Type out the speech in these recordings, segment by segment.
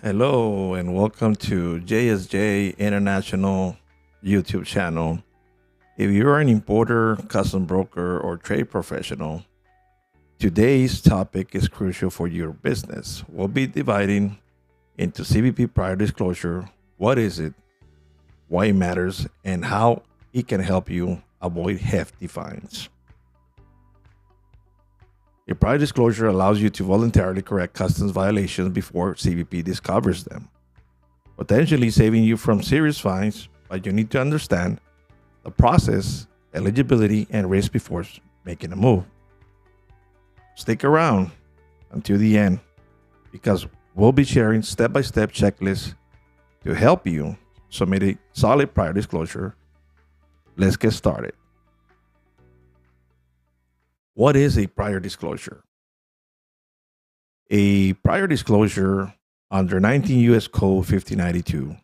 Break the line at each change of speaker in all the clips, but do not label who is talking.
Hello and welcome to JSJ International YouTube channel. If you're an importer, custom broker, or trade professional, today's topic is crucial for your business. We'll be dividing into CBP Prior Disclosure. What is it? Why it matters? And how it can help you avoid hefty fines. A prior disclosure allows you to voluntarily correct customs violations before CBP discovers them, potentially saving you from serious fines, but you need to understand the process, eligibility, and risk before making a move. Stick around until the end because we'll be sharing step-by-step checklists to help you submit a solid prior disclosure. Let's get started. What is a prior disclosure? A prior disclosure under 19 U.S. Code 1592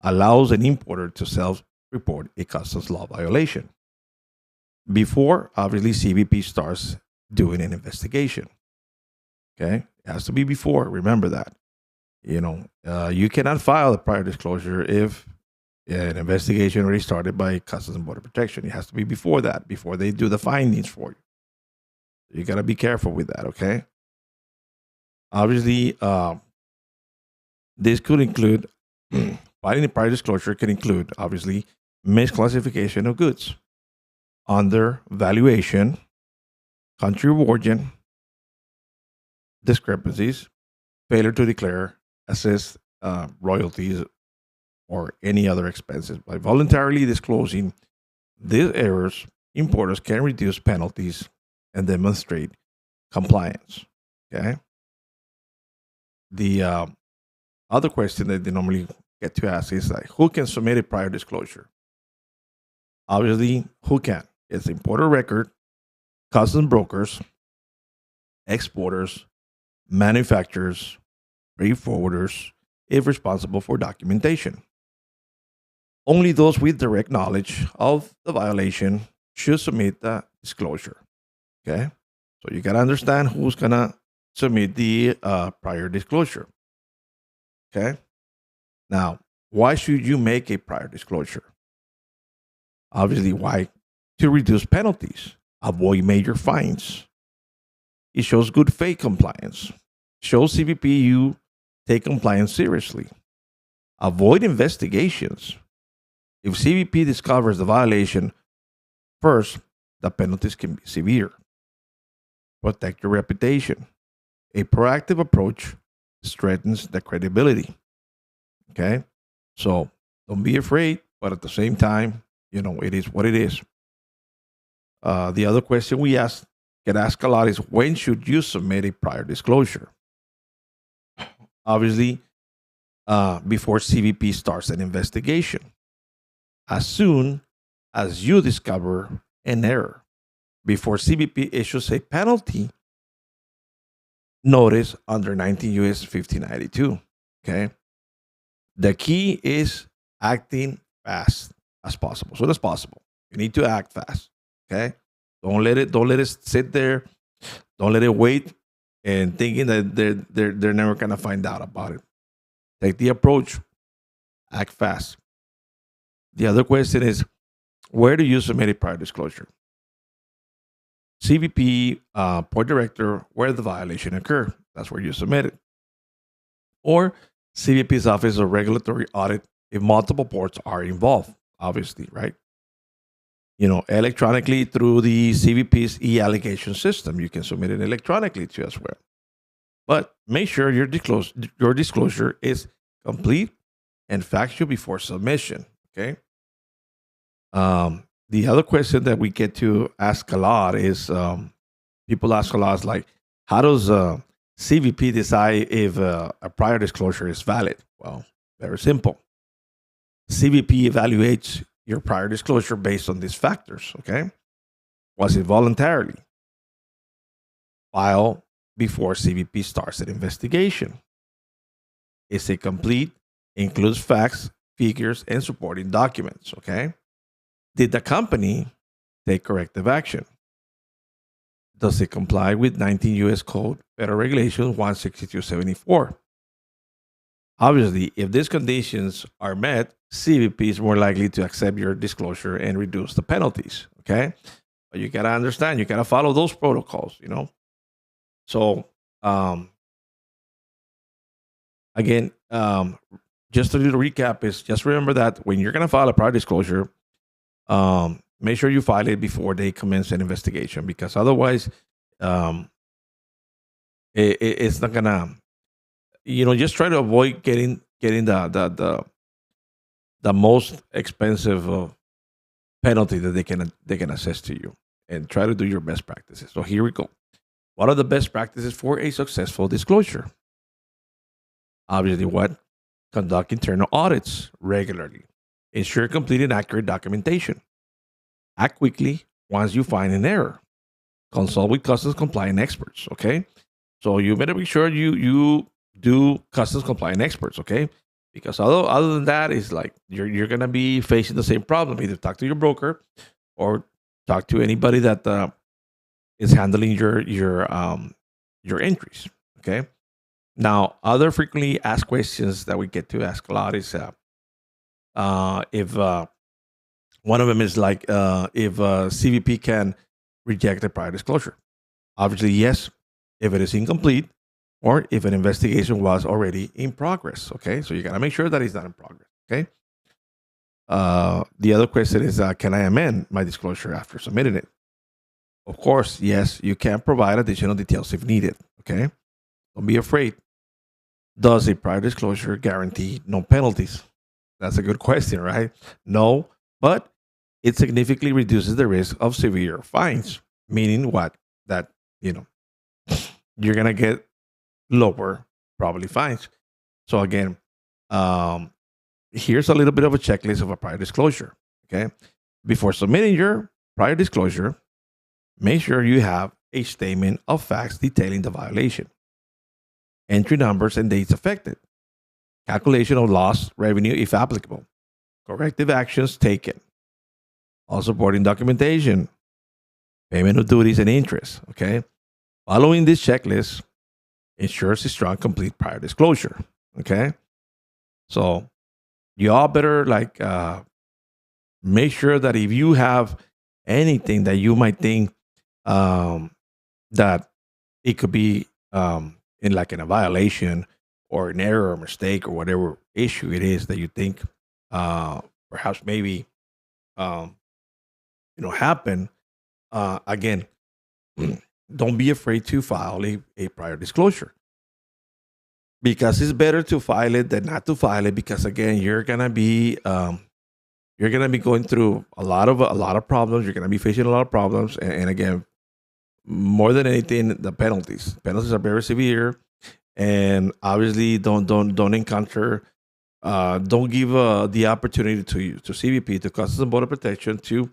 allows an importer to self-report a customs law violation before, obviously, CBP starts doing an investigation. Okay, it has to be before. Remember that. You cannot file a prior disclosure if an investigation already started by Customs and Border Protection. It has to be before that, before they do the findings for you. You got to be careful with that, okay? Obviously, this could include, filing a prior disclosure can include, obviously, misclassification of goods, undervaluation, country of origin, discrepancies, failure to declare, assess royalties, or any other expenses. By voluntarily disclosing these errors, importers can reduce penalties and demonstrate compliance. Okay. The other question that they normally get to ask is like, who can submit a prior disclosure? Obviously, who can? It's importer record, customs brokers, exporters, manufacturers, freight forwarders, if responsible for documentation. Only those with direct knowledge of the violation should submit the disclosure. Okay, so you got to understand who's going to submit the prior disclosure. Okay, now, why should you make a prior disclosure? Obviously, why? To reduce penalties, avoid major fines. It shows good faith compliance, shows CBP you take compliance seriously. Avoid investigations. If CBP discovers the violation, first, the penalties can be severe. Protect your reputation. A proactive approach strengthens the credibility. Okay? So don't be afraid, but at the same time, it is what it is. The other question we get asked a lot is, when should you submit a prior disclosure? Obviously, before CBP starts an investigation. As soon as you discover an error, before CBP issues a penalty notice under 19 U.S. 1592. Okay. The key is acting fast as possible. Soon as possible. You need to act fast. Okay. Don't let it sit there. Don't let it wait and thinking that they're never gonna find out about it. Take the approach. Act fast. The other question is, where do you submit a prior disclosure? CBP port director, where the violation occurred. That's where you submit it. Or CBP's Office of Regulatory Audit if multiple ports are involved, obviously, right? Electronically through the CBP's e-allegation system. You can submit it electronically too as well. But make sure your disclosure is complete and factual before submission, okay? The other question that we get to ask a lot is, people ask a lot is like, how does CBP decide if a prior disclosure is valid? Well, very simple. CBP evaluates your prior disclosure based on these factors, okay? Was it voluntarily? Filed before CBP starts an investigation? Is it complete? Includes facts, figures, and supporting documents, okay? Did the company take corrective action? Does it comply with 19 U.S. Code Federal Regulations 16274? Obviously, if these conditions are met, CBP is more likely to accept your disclosure and reduce the penalties. Okay, but you gotta understand, you gotta follow those protocols. So um, again, just a little recap is just remember that when you're gonna file a prior disclosure, make sure you file it before they commence an investigation, because otherwise, um, it's not gonna. Just try to avoid getting the most expensive penalty that they can assess to you, and try to do your best practices. So here we go. What are the best practices for a successful disclosure? Obviously, what? Conduct internal audits regularly. Ensure complete and accurate documentation. Act quickly once you find an error. Consult with customs compliant experts. Okay, so you better be sure you do customs compliant experts. Okay, because other than that, is like you're gonna be facing the same problem. Either talk to your broker or talk to anybody that is handling your entries. Okay. Now, other frequently asked questions that we get to ask a lot is if one of them is like if CVP can reject a prior disclosure. Obviously, yes, if it is incomplete or if an investigation was already in progress. Okay, so you got to make sure that it's not in progress. Okay. The other question is, can I amend my disclosure after submitting it? Of course, yes, you can provide additional details if needed. Okay, don't be afraid. Does a prior disclosure guarantee no penalties? That's a good question, right? No, but it significantly reduces the risk of severe fines. Meaning what? That you know you're gonna get lower probably fines. So again, um, here's a little bit of a checklist of a prior disclosure. Okay, before submitting your prior disclosure, make sure you have a statement of facts detailing the violation, entry numbers and dates affected, calculation of lost revenue if applicable, corrective actions taken, all supporting documentation, payment of duties and interest. Okay, following this checklist ensures a strong, complete prior disclosure. Okay, so you all better make sure that if you have anything that you might think that it could be in a violation or an error or mistake or whatever issue it is that you think perhaps maybe um, happen. Again, don't be afraid to file a prior disclosure, because it's better to file it than not to file it, because again you're gonna be going through a lot of problems. You're gonna be facing a lot of problems, and again, more than anything, the penalties are very severe, and obviously don't encounter don't give the opportunity to CBP, to Customs and Border Protection, to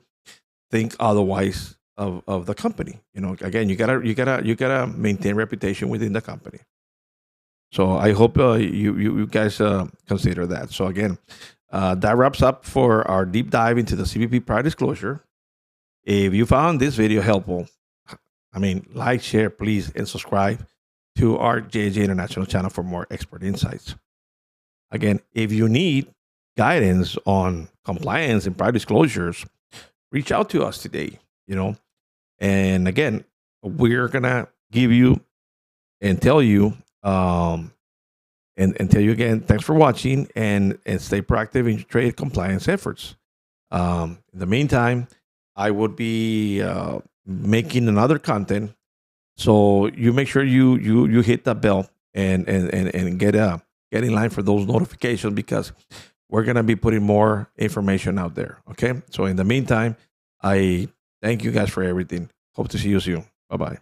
think otherwise of the company. Again, you gotta maintain reputation within the company. So I hope you guys consider that. So again, that wraps up for our deep dive into the CBP prior disclosure. If you found this video helpful, like, share, please, and subscribe to our JSJ International channel for more expert insights. Again, if you need guidance on compliance and prior disclosures, reach out to us today. And again, we're gonna give you and tell you and tell you again, thanks for watching, and stay proactive in your trade compliance efforts. In the meantime, I would be making another content, so you make sure you hit that bell and get in line for those notifications, because we're gonna be putting more information out there. Okay, so in the meantime, I thank you guys for everything. Hope to see you soon. Bye bye.